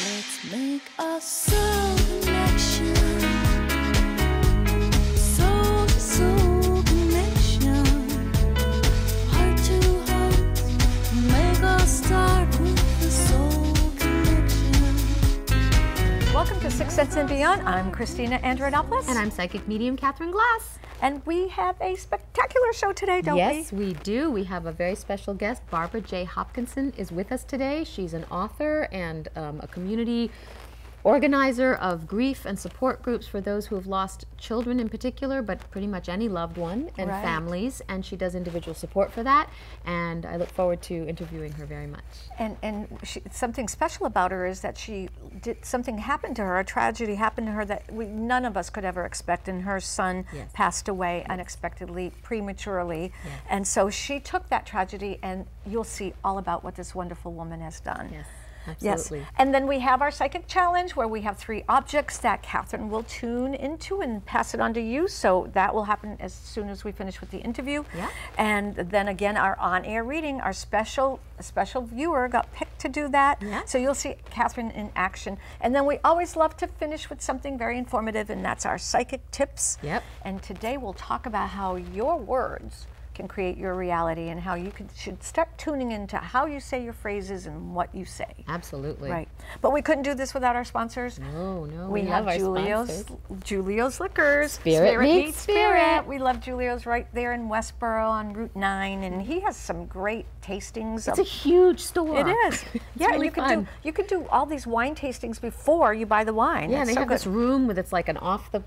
Let's make a soul connection. Soul to soul connection. Heart to heart. Make us start with the soul connection. Welcome to Six Sense and Beyond. I'm Christina Andrianopoulos. And I'm psychic medium Katherine Glass. And we have a spectacular show today, don't we? Yes, we do. We have a very special guest. Barbara J. Hopkinson is with us today. She's an author and a community organizer of grief and support groups for those who have lost children in particular, but pretty much any loved one and families. And she does individual support for that. And I look forward to interviewing her very much. And something special about her is that something happened to her, a tragedy happened to her that none of us could ever expect, and her son passed away unexpectedly, prematurely. And so she took that tragedy, and you'll see all about what this wonderful woman has done. Absolutely. Yes. And then we have our psychic challenge where we have 3 objects that Katherine will tune into and pass it on to you. So that will happen as soon as we finish with the interview. And then again, our on-air reading, our special viewer got picked to do that. So you'll see Katherine in action. And then we always love to finish with something very informative, and that's our psychic tips. And today we'll talk about how your words can create your reality, and how you should start tuning into how you say your phrases and what you say. Absolutely. Right. But we couldn't do this without our sponsors. No, we have Julio's Liquors. Spirit meets Spirit. We love Julio's right there in Westboro on Route 9, and he has some great tastings. It's a huge store. It is. Really you could do all these wine tastings before you buy the wine. Yeah, they have this room with it's like an off the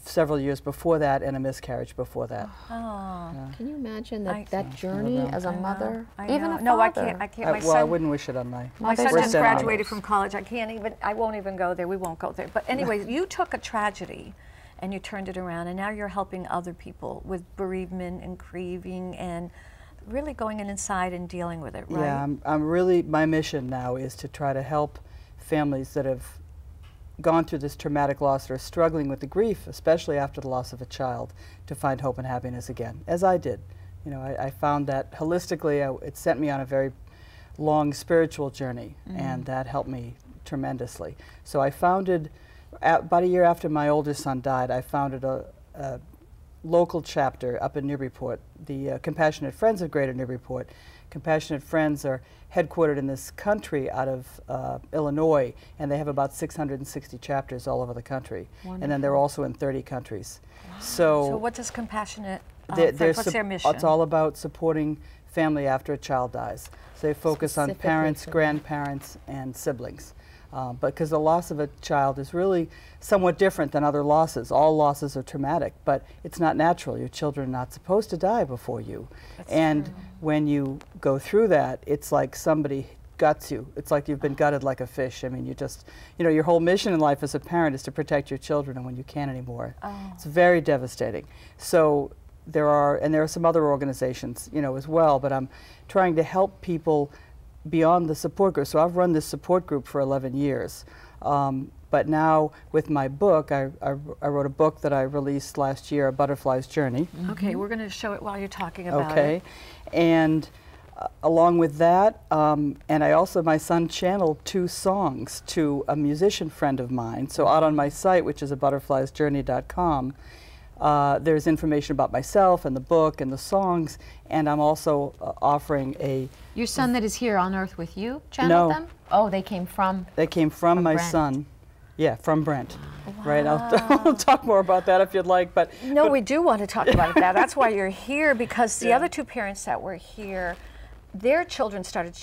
several years before that, and a miscarriage before that. Can you imagine that journey as a mother? Even a father. No, I can't. My son, I wouldn't wish it on my son just graduated from college. I won't even go there. We won't go there. But anyway, you took a tragedy and you turned it around, and now you're helping other people with bereavement and grieving and really going inside and dealing with it, right? Yeah, I'm really, my mission now is to try to help families that have gone through this traumatic loss or are struggling with the grief, especially after the loss of a child, to find hope and happiness again, as I did. You know, I found that holistically, it sent me on a very long spiritual journey, and that helped me tremendously. So I founded, about a year after my oldest son died, I founded a local chapter up in Newburyport, the Compassionate Friends of Greater Newburyport, Compassionate Friends are headquartered in this country out of Illinois, and they have about 660 chapters all over the country. Wonderful. And then they're also in 30 countries. Wow. So what does Compassionate, what's their mission? It's all about supporting family after a child dies. So they focus on parents, grandparents, and siblings. Because the loss of a child is really somewhat different than other losses. All losses are traumatic, but it's not natural. Your children are not supposed to die before you. That's and true. When you go through that, it's like somebody guts you. It's like you've been gutted like a fish. I mean, you just, you know, your whole mission in life as a parent is to protect your children, and when you can't anymore, it's very devastating. So there are some other organizations, you know, as well, but I'm trying to help people beyond the support group. So I've run this support group for 11 years. But now with my book, I wrote a book that I released last year, A Butterfly's Journey. Okay, we're going to show it while you're talking about it. Okay, and along with that, and I also, my son channeled 2 songs to a musician friend of mine. So out on my site, which is abutterfliesjourney.com, there's information about myself and the book and the songs, and I'm also offering a... Your son that is here on Earth with you channeled them? Oh, they came from... They came from my Brent. son. Yeah, from Brent. Wow. Right, I'll talk more about that if you'd like, but... No, we do want to talk about that. That's why you're here, because the other 2 parents that were here, their children started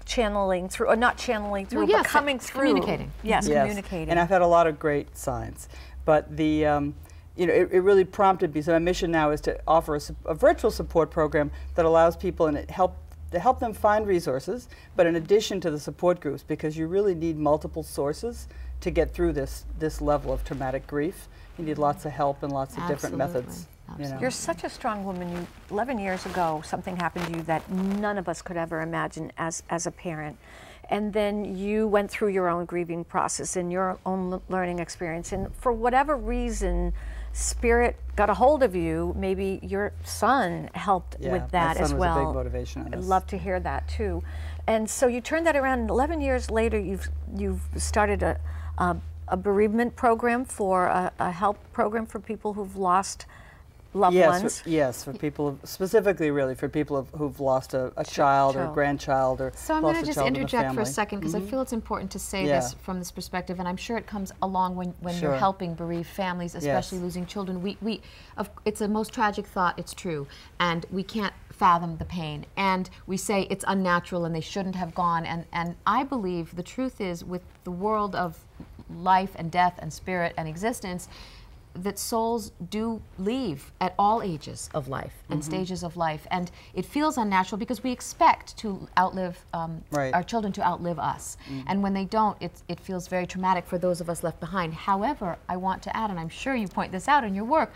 channeling through, or not channeling through, but coming through. Communicating. Yes, communicating. And I've had a lot of great signs. But the, you know, it really prompted me. So my mission now is to offer a virtual support program that allows people and to help them find resources, but in addition to the support groups, because you really need multiple sources to get through this level of traumatic grief. You need lots of help and lots of different methods. You know. You're such a strong woman. 11 years ago, something happened to you that none of us could ever imagine as a parent. And then you went through your own grieving process and your own learning experience. And for whatever reason, Spirit got a hold of you. Maybe your son helped with that as well. My son was a big motivation on this. I'd love to hear that too. And so you turned that around. And 11 years later, you've started a bereavement program, for a help program for people who've lost loved ones. Yes, for people, specifically really for people who've lost a child or a grandchild or So I'm going to just interject for a second, because I feel it's important to say this from this perspective, and I'm sure it comes along when you're helping bereaved families, especially losing children. It's a most tragic thought, it's true, and we can't fathom the pain, and we say it's unnatural and they shouldn't have gone, and I believe the truth is, with the world of life and death and spirit and existence, that souls do leave at all ages of life and stages of life, and it feels unnatural because we expect to outlive our children to outlive us, and when they don't, it feels very traumatic for those of us left behind. However, I want to add, and I'm sure you point this out in your work,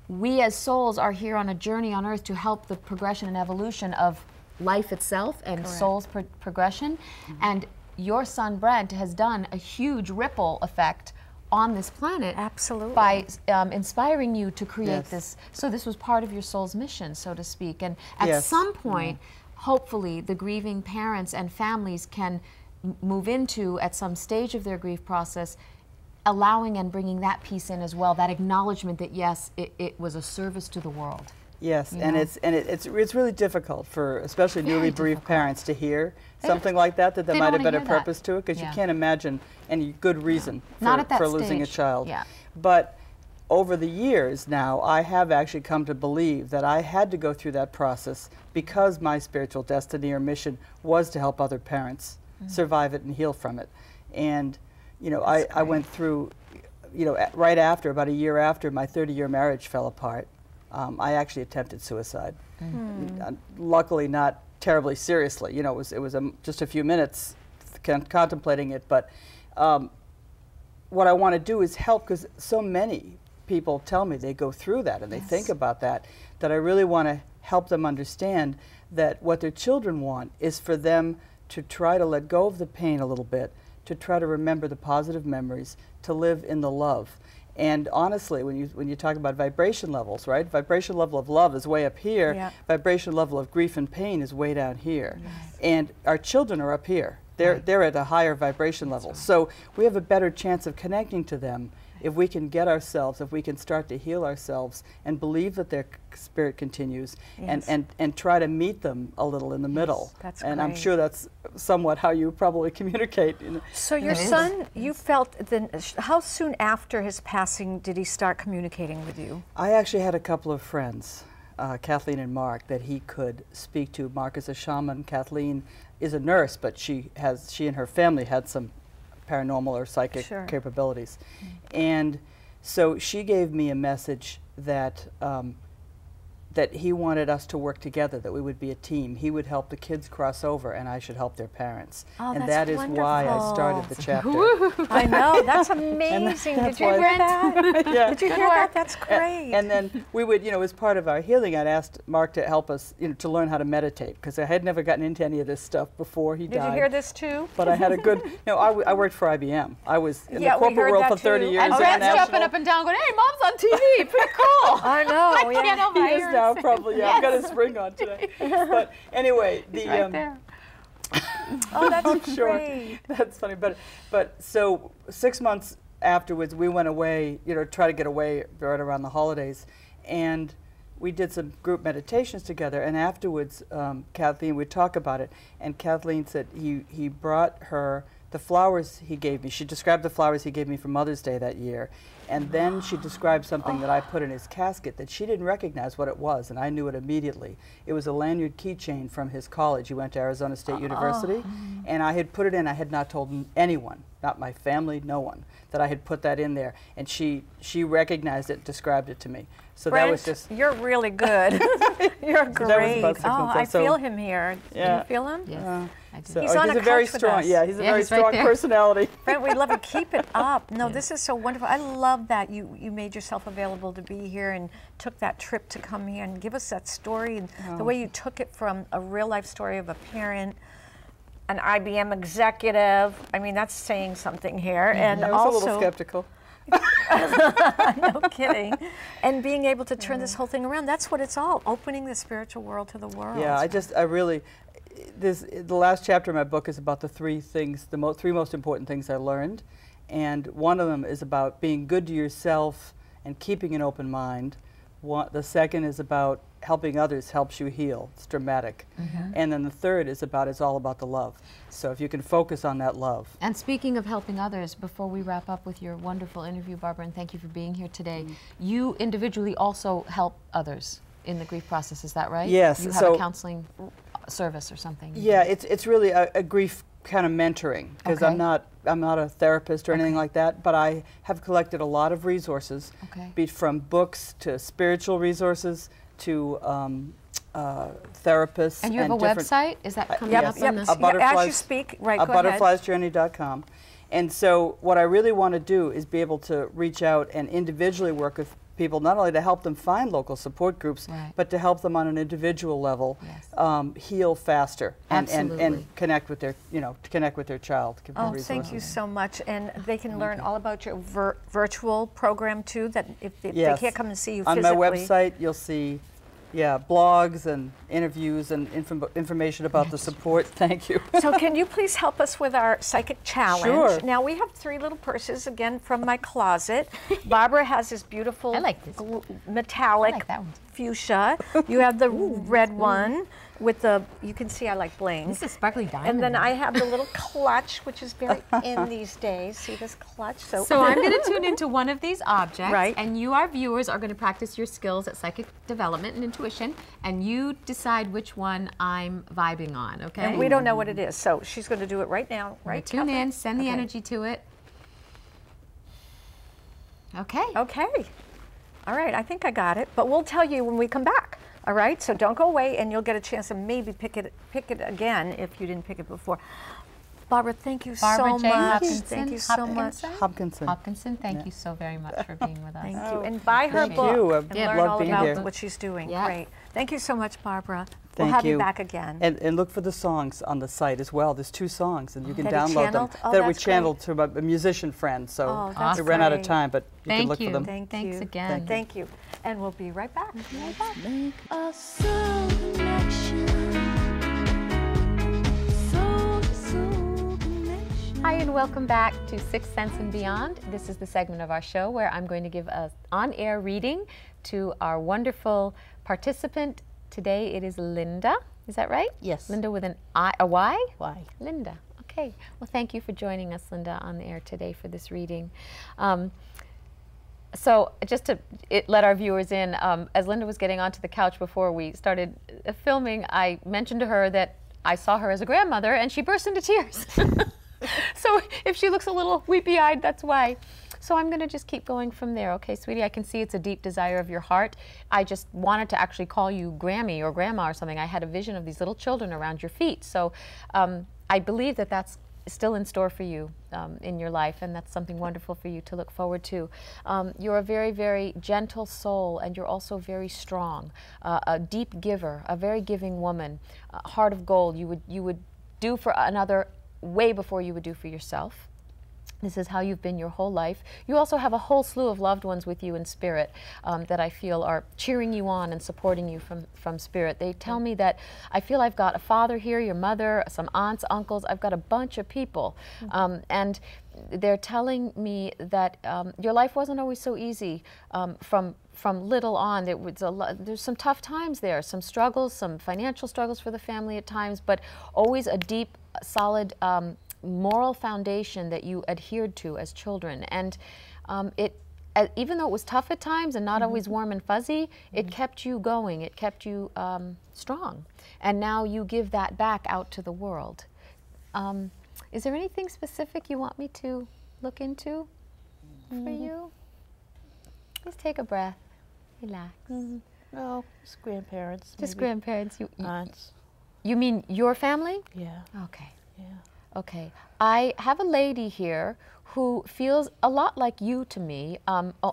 we as souls are here on a journey on earth to help the progression and evolution of life itself and soul's progression, and your son Brent has done a huge ripple effect on this planet. Absolutely. By inspiring you to create this. So this was part of your soul's mission, so to speak. And at some point, hopefully, the grieving parents and families can move into, at some stage of their grief process, allowing and bringing that piece in as well, that acknowledgement that yes, it was a service to the world. Yes, and it's really difficult for especially newly bereaved parents to hear something like that there might have been a purpose to it, because you can't imagine any good reason for losing a child. Yeah. But over the years now, I have actually come to believe that I had to go through that process because my spiritual destiny or mission was to help other parents survive it and heal from it. And you know, I went through, you know, right after, about a year after my 30-year marriage fell apart, I actually attempted suicide. Luckily, not terribly seriously. You know, it was just a few minutes contemplating it. But what I want to do is help, because so many people tell me they go through that and they think about that I really want to help them understand that what their children want is for them to try to let go of the pain a little bit, to try to remember the positive memories, to live in the love. And honestly, when you talk about vibration levels, right? Vibration level of love is way up here. Vibration level of grief and pain is way down here. And our children are up here. They're at a higher vibration level. So we have a better chance of connecting to them if we can get ourselves, if we can start to heal ourselves and believe that their spirit continues, and try to meet them a little in the middle. That's and great. I'm sure that's somewhat how you probably communicate. So your son, you felt, then, how soon after his passing did he start communicating with you? I actually had a couple of friends, Kathleen and Mark, that he could speak to. Mark is a shaman. Kathleen is a nurse, but she and her family had some paranormal or psychic capabilities. And so she gave me a message that that he wanted us to work together, that we would be a team. He would help the kids cross over, and I should help their parents. Oh, and that's that is why I started the chapter. I know, that's amazing. Did you hear that? Yeah. Did you hear that? That's great. And then we would, as part of our healing, I'd asked Mark to help us, to learn how to meditate, because I had never gotten into any of this stuff before he died. Did you hear this too? But I had a good, I worked for IBM. I was in the corporate world for 30 years. And Brent's jumping up and down going, hey, Mom's on TV, pretty cool. I know. I can't help my He is ears. now probably, I've got his ring on today. But anyway, Right there. Oh, that's I'm sure. great. That's funny. But so 6 months afterwards, we went away, try to get away right around the holidays. And we did some group meditations together. And afterwards, Kathleen would talk about it. And Kathleen said he brought her the flowers he gave me. She described the flowers he gave me for Mother's Day that year. And then she described something that I put in his casket that she didn't recognize what it was, and I knew it immediately. It was a lanyard keychain from his college. He went to Arizona State University, and I had put it in. I had not told anyone, not my family, no one, that I had put that in there. And she recognized it, described it to me. So Brent, that was just... you're really good. You're great. That was about 6 months. I feel him here. Yeah. Do you feel him? Yes, I do. So He's on he's a a very couch with strong, us. he's a very he's right strong there. personality. Brent, we love it. Keep it up. No, this is so wonderful. I love that you made yourself available to be here and took that trip to come here and give us that story and the way you took it from a real life story of a parent, an IBM executive. I mean, that's saying something here. And I was also, a little skeptical. no kidding. And being able to turn this whole thing around, that's what it's all, opening the spiritual world to the world. Yeah, the last chapter of my book is about the three things, three most important things I learned. And one of them is about being good to yourself and keeping an open mind. The second is about helping others helps you heal. It's dramatic. And then the third is it's all about the love. So if you can focus on that love. And speaking of helping others, before we wrap up with your wonderful interview, Barbara, and thank you for being here today, you individually also help others in the grief process, is that right? Yes. You have a counseling service or something? Yeah, it's really a grief kind of mentoring, because Okay. I'm not a therapist or anything like that, but I have collected a lot of resources, be from books to spiritual resources to therapists. And you have a website? Is that coming up on this? As you speak, right, go ahead. butterfliesjourney.com. And so what I really want to do is be able to reach out and individually work with people, not only to help them find local support groups, but to help them on an individual level heal faster and connect with their, connect with their child. Give them resources. Thank you so much. And they can learn all about your virtual program too, that if they can't come and see you physically. On my website, you'll see blogs and interviews and information about the support. Thank you. So can you please help us with our psychic challenge? Sure. Now we have 3 little purses, again, from my closet. Barbara has this beautiful I like this. metallic I like that one. fuchsia. You have the red one with the, you can see I like bling. This is sparkly diamond. And then I have the little clutch, which is very in these days. See this clutch? So I'm going to tune into one of these objects, Right. and you, our viewers, are going to practice your skills at psychic development and intuition, and you decide which one I'm vibing on, okay? And we don't know what it is, so she's going to do it right now, right? Tune Catherine? in, send the energy to it. Okay. Okay. All right, I think I got it, but we'll tell you when we come back. All right, so don't go away, and you'll get a chance to maybe pick it again if you didn't pick it before. Barbara, thank you so J. much. Hopkinson. Thank you so much. Hopkinson. Thank you so very much for being with us. Thank you. And buy her Thank book you. and learn love all being about here. what she's doing. Yep. Great. Thank you so much, Barbara. Thank we'll have you you. back again. And look for the songs on the site as well. There's 2 songs, and you can That he download them. channeled? Oh, that we that's channeled to a musician friend, so Oh, that's we ran out of great. time, but you can look for them. Thank Thanks you. again. Thank you. And we'll be right back. Make a soul connection. Soul to soul connection. Hi, and welcome back to Sixth Sense and Beyond. This is the segment of our show where I'm going to give an on-air reading to our wonderful participant. Today it is Linda. Is that right? Yes. Linda with an I, a Y? Why? Linda. Okay. Well, thank you for joining us, Linda, on the air today for this reading. So just to let our viewers in, as Linda was getting onto the couch before we started filming, I mentioned to her that I saw her as a grandmother, and she burst into tears. So if she looks a little weepy-eyed, that's why. So I'm going to just keep going from there. Okay, sweetie, I can see it's a deep desire of your heart. I just wanted to actually call you Grammy or Grandma or something. I had a vision of these little children around your feet. So I believe that that's still in store for you in your life, and that's something wonderful for you to look forward to. You're a very, very gentle soul, and you're also very strong, a deep giver, a very giving woman, a heart of gold. You would do for another way before you would do for yourself. This is how you've been your whole life. You also have a whole slew of loved ones with you in spirit that I feel are cheering you on and supporting you from spirit. They tell me that I feel I've got a father here, your mother, some aunts, uncles. I've got a bunch of people. And they're telling me that your life wasn't always so easy from little on. There's some tough times there, some struggles, some financial struggles for the family at times, but always a deep, solid moral foundation that you adhered to as children. And even though it was tough at times and not always warm and fuzzy, it kept you going, it kept you strong. And now you give that back out to the world. Is there anything specific you want me to look into for you? Just take a breath, relax. No, just grandparents. Just maybe. grandparents. Aunts. You mean your family? Yeah. Okay. Yeah. Okay. I have a lady here who feels a lot like you to me,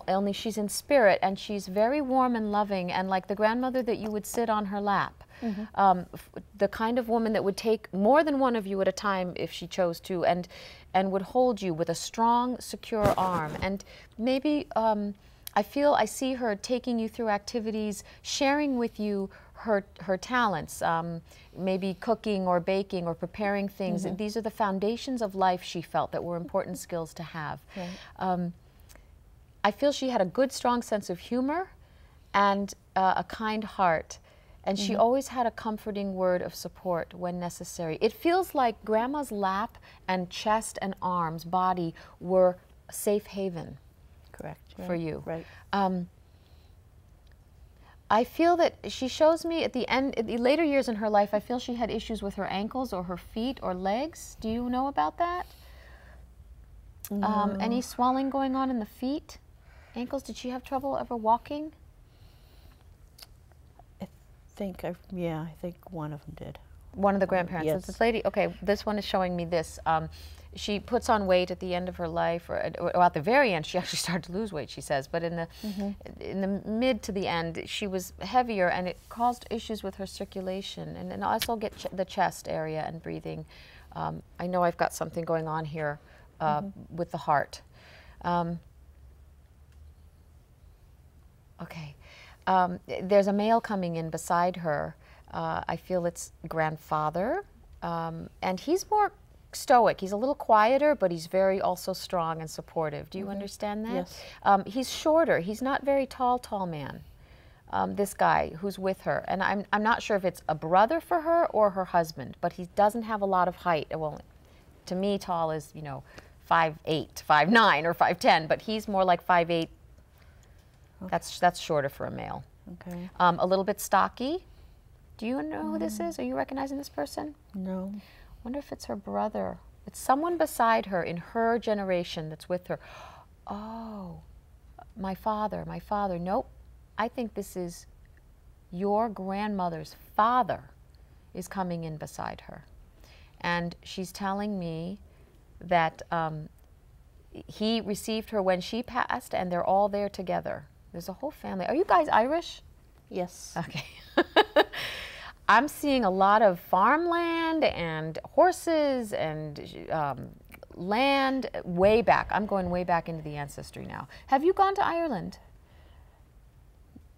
only she's in spirit, and she's very warm and loving, and like the grandmother that you would sit on her lap. The kind of woman that would take more than one of you at a time if she chose to, and would hold you with a strong, secure arm. And maybe I see her taking you through activities, sharing with you her talents, maybe cooking or baking or preparing things. These are the foundations of life, she felt, that were important skills to have. Right. I feel she had a good, strong sense of humor and a kind heart. And she always had a comforting word of support when necessary. It feels like Grandma's lap and chest and arms, body, were a safe haven. Correct. For you. Right. I feel that she shows me at the end, in the later years in her life, I feel she had issues with her ankles or her feet or legs. Do you know about that? No. Any swelling going on in the feet? Ankles? Did she have trouble ever walking? I think one of them did. One of the grandparents. Yes. This lady, okay, this one is showing me this. She puts on weight at the end of her life, or at the very end, she actually started to lose weight, she says, but in the mid to the end, she was heavier, and it caused issues with her circulation, and also get the chest area and breathing. I know I've got something going on here with the heart. Okay. There's a male coming in beside her. I feel it's grandfather, and he's more stoic. He's a little quieter, but he's very also strong and supportive. Do you understand that? Yes. He's shorter. He's not very tall man, this guy who's with her. And I'm not sure if it's a brother for her or her husband, but he doesn't have a lot of height. Well, to me, tall is, 5'8", 5'9", or 5'10", but he's more like 5'8". Okay. That's shorter for a male. Okay. A little bit stocky. Do you know who this is? Are you recognizing this person? No. Wonder if it's her brother. It's someone beside her in her generation that's with her. Oh, my father. Nope. I think this is your grandmother's father is coming in beside her. And she's telling me that he received her when she passed, and they're all there together. There's a whole family. Are you guys Irish? Yes. Okay. I'm seeing a lot of farmland and horses and land way back. I'm going way back into the ancestry now. Have you gone to Ireland?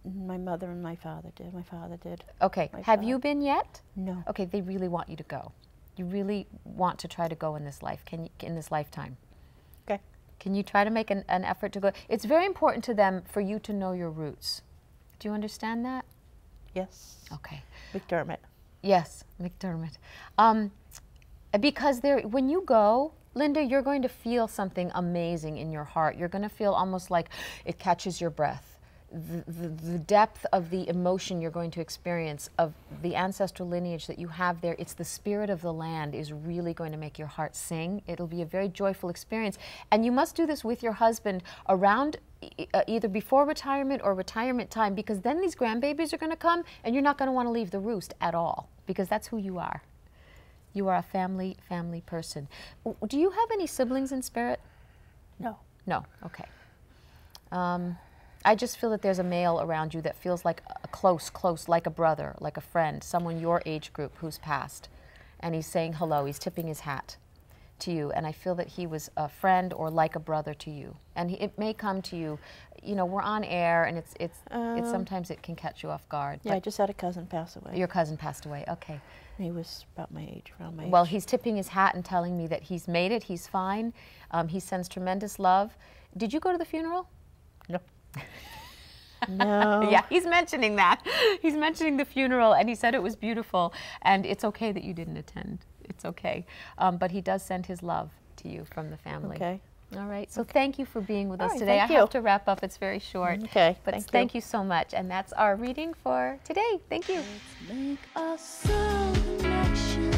My mother and my father did. My father did. Okay. Have you been yet? No. Okay, they really want you to go. you really want to try to go in this life, in this lifetime. Okay. Can you try to make an effort to go? It's very important to them for you to know your roots. Do you understand that? Yes. Okay. McDermott. Yes, McDermott. Because when you go, Linda, you're going to feel something amazing in your heart. You're going to feel almost like it catches your breath. The depth of the emotion you're going to experience of the ancestral lineage that you have there, it's the spirit of the land is really going to make your heart sing. It'll be a very joyful experience. And you must do this with your husband around either before retirement or retirement time, because then these grandbabies are going to come and you're not going to want to leave the roost at all, because that's who you are. You are a family person. Do you have any siblings in spirit? No. No, okay. I just feel that there's a male around you that feels like a close, like a brother, like a friend, someone your age group who's passed. And he's saying hello, he's tipping his hat to you. And I feel that he was a friend or like a brother to you. And it may come to you, you know, we're on air and it's sometimes it can catch you off guard. Yeah, I just had a cousin pass away. Your cousin passed away, okay. He was about my age, around my age. Well, he's tipping his hat and telling me that he's made it, he's fine. He sends tremendous love. Did you go to the funeral? No. No. Yeah, he's mentioning that. He's mentioning the funeral, and he said it was beautiful, and it's okay that you didn't attend. It's okay. But he does send his love to you from the family. Okay. All right. So thank you for being with us right, today. thank I you. have to wrap up. It's very short. Okay. But thank you so much. And that's our reading for today. Thank you. Make a soul connection.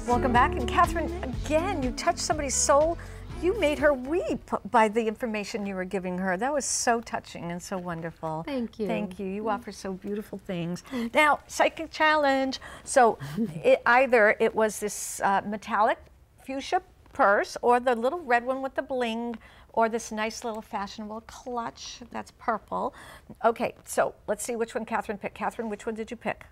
Welcome back. And Katherine, again, you touched somebody's soul. You made her weep by the information you were giving her. That was so touching and so wonderful. Thank you. Thank you. You offer so beautiful things. Now, psychic challenge. So either it was this metallic fuchsia purse, or the little red one with the bling, or this nice little fashionable clutch that's purple. Okay, so let's see which one Katherine picked. Katherine, which one did you pick?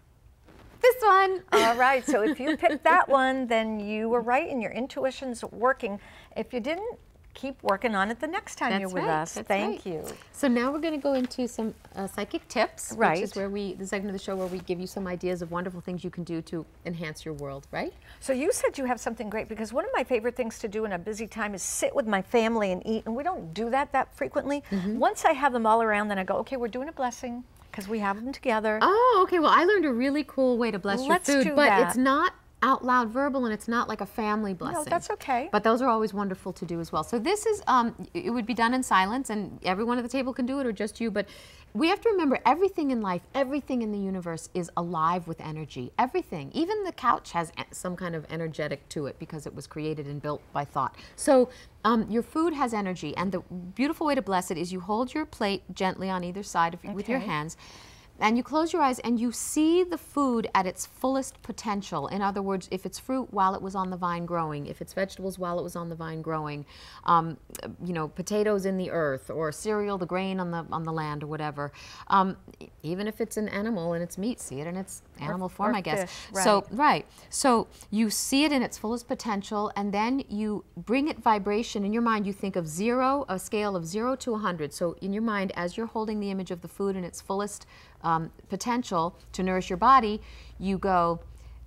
This one. All right, so if you picked that one, then you were right and your intuition's working. If you didn't, keep working on it the next time you're with us. Thank you. So now we're going to go into some psychic tips, Right. which is where the segment of the show where we give you some ideas of wonderful things you can do to enhance your world, right? So you said you have something great, because one of my favorite things to do in a busy time is sit with my family and eat, and we don't do that frequently. Once I have them all around, then I go, okay, we're doing a blessing, because we have them together. Oh, okay. Well, I learned a really cool way to bless Let's your food, do but that. it's not out loud verbal, and it's not like a family blessing. No, that's okay. But those are always wonderful to do as well. So this is, it would be done in silence, and everyone at the table can do it, or just you, but we have to remember everything in life, everything in the universe is alive with energy. Everything. Even the couch has some kind of energetic to it because it was created and built by thought. So your food has energy, and the beautiful way to bless it is you hold your plate gently on either side with your hands, and you close your eyes and you see the food at its fullest potential. In other words, if it's fruit, while it was on the vine growing. If it's vegetables, while it was on the vine growing. You know, potatoes in the earth, or cereal, the grain on the land, or whatever. Even if it's an animal and it's meat, see it in its animal form, I guess. Fish, right. So you see it in its fullest potential, and then you bring it vibration. In your mind, you think of 0, a scale of 0 to 100. So in your mind, as you're holding the image of the food in its fullest potential to nourish your body, you go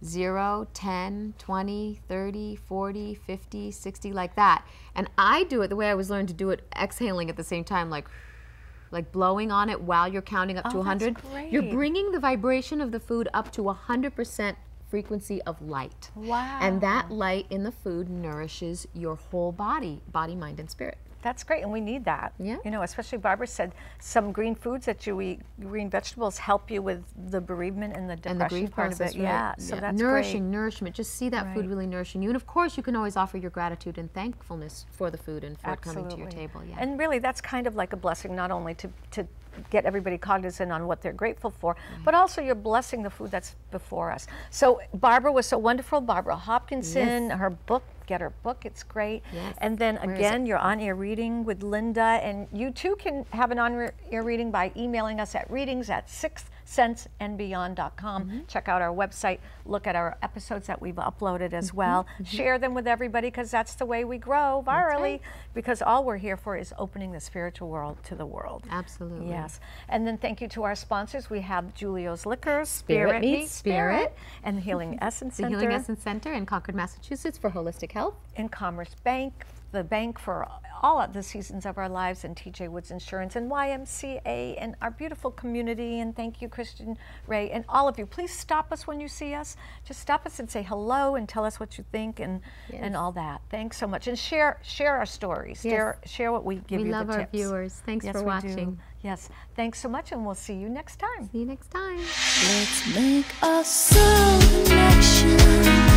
0, 10, 20, 30, 40, 50, 60, like that. And I do it the way I was learned to do it, exhaling at the same time, like blowing on it while you're counting up to 100. That's great. You're bringing the vibration of the food up to 100% frequency of light. Wow. And that light in the food nourishes your whole body, mind, and spirit. That's great, and we need that. Yeah. You know, especially Barbara said some green foods that you eat, green vegetables, help you with the bereavement and the depression And the grief part process, of it. right? Yeah, so that's nourishing, great. nourishment. Just see that food Right. really nourishing you. And of course, you can always offer your gratitude and thankfulness for the food and for it coming to your Absolutely. table. Yeah. And really, that's kind of like a blessing, not only to get everybody cognizant on what they're grateful for, but also you're blessing the food that's before us. So Barbara was so wonderful. Barbara Hopkinson, her book, get her book, it's great. Yes. And then Where is again, you're on-air reading with Linda, and you too can have an on-air reading by emailing us at readings@6 senseandbeyond.com. Check out our website. Look at our episodes that we've uploaded as well. Share them with everybody, because that's the way we grow virally, because all we're here for is opening the spiritual world to the world. Absolutely. Yes. And then thank you to our sponsors. We have Julio's Liquors, Spirit Meets Spirit, and Healing Essence the Center. Healing Essence Center in Concord, Massachusetts for holistic health. In Commerce Bank, the bank for all of the seasons of our lives, and TJ Woods Insurance, and YMCA, and our beautiful community. And thank you, Christian, Ray, and all of you. Please stop us when you see us. Just stop us and say hello and tell us what you think, and all that. Thanks so much. And share our stories. Share what we give you. We love the our tips. viewers. Thanks for watching. Yes. Thanks so much, and we'll see you next time. See you next time. Let's make a soul connection.